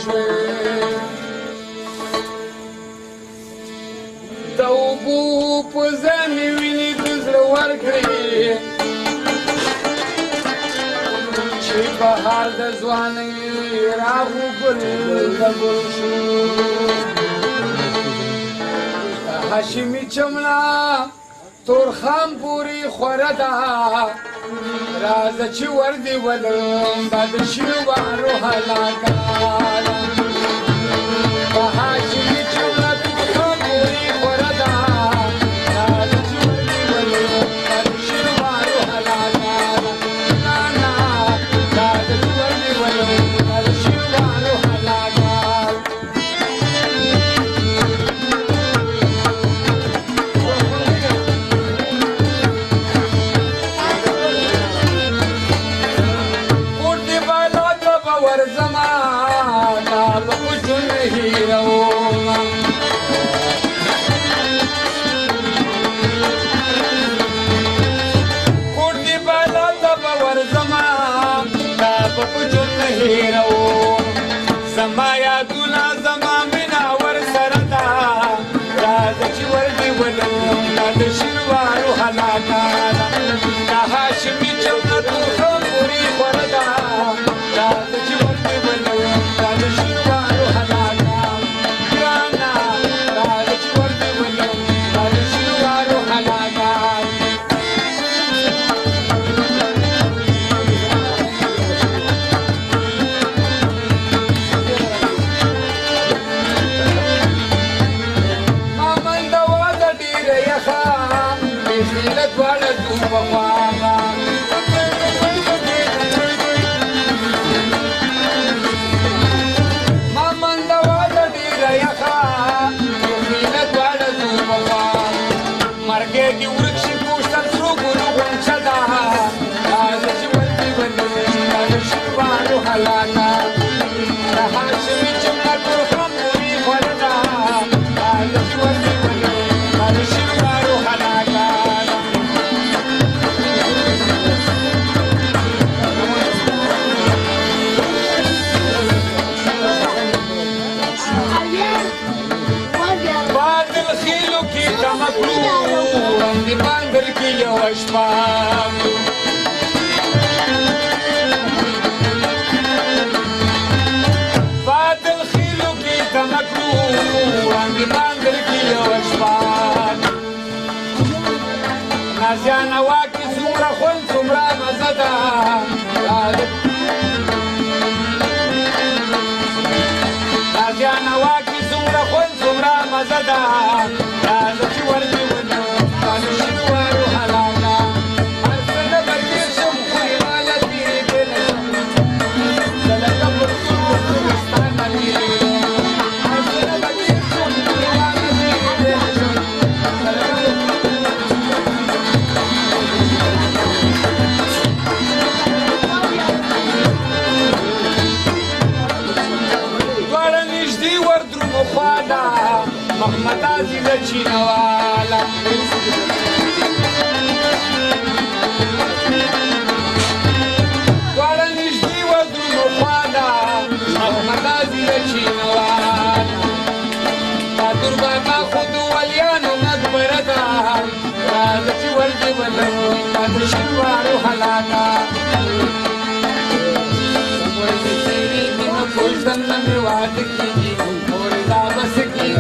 شوې د اوبو په ځای مې وینې د زړه ورکړې چې بهار د ځوانۍ راغوبل د ګل شو د هاشمي چمنا تورخم پورې خوره ده راځه چې ور دې ولم دا د شینوارو هلاکه د هاشمي چمنا تورخم پورې خوره ده راځه چې ور دې ولم دا د شینوارو هلاکه راځه چې ور دې ولم دا د شینوارو هلاکه زما یادونه زما مینا ورسره ده راځه چې ور دې ولم دا د شینوارو هلاکه د هاشمي چمنا تورخم پورې خوره ده راځه چې ور دې ولم دا د شینوارو هلاکه ګرانه راځه چې ور دې ولم دا د شینوارو هلاکه نازیانه واکې څومره خوند څومره مزه ده نازیانه واکې څومره خوند څومره مزه ده راځه چې ور دې ولم دا د شینوارو هلاکه هر څه نه به تېر شم خو ماله تېرېدی نه شم زه لکه پر سترګو ستا نه تېرېدم هر څه نه به تېر شم خو ماله تېرېدی نه شم زه لکه خوانا محمد عزیز چینوالا دوارا نشدی و درونو خوانا محمد عزیز چینوالا بادر بابا خود ولیانو مقبره دا راځه چې ور دې ولم دا د شینوارو هلاکه ټول ځنه مې واده کېږي بس کی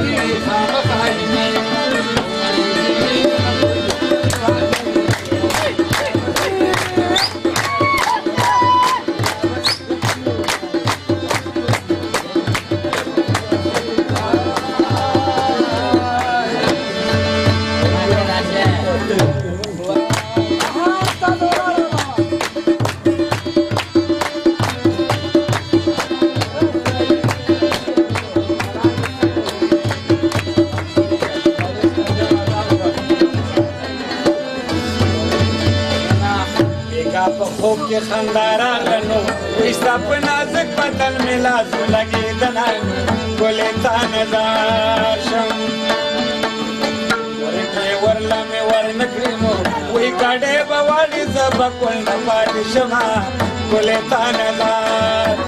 خوب کې خندا راغلو ستا په نازک بدن مې لاسو لګېدنه ګلې تا نظر شم ورکړې ورله مې ورنه کړې نو وایي ګاډی به والي زه به کونډه پاتې شمه ګلې تا نظر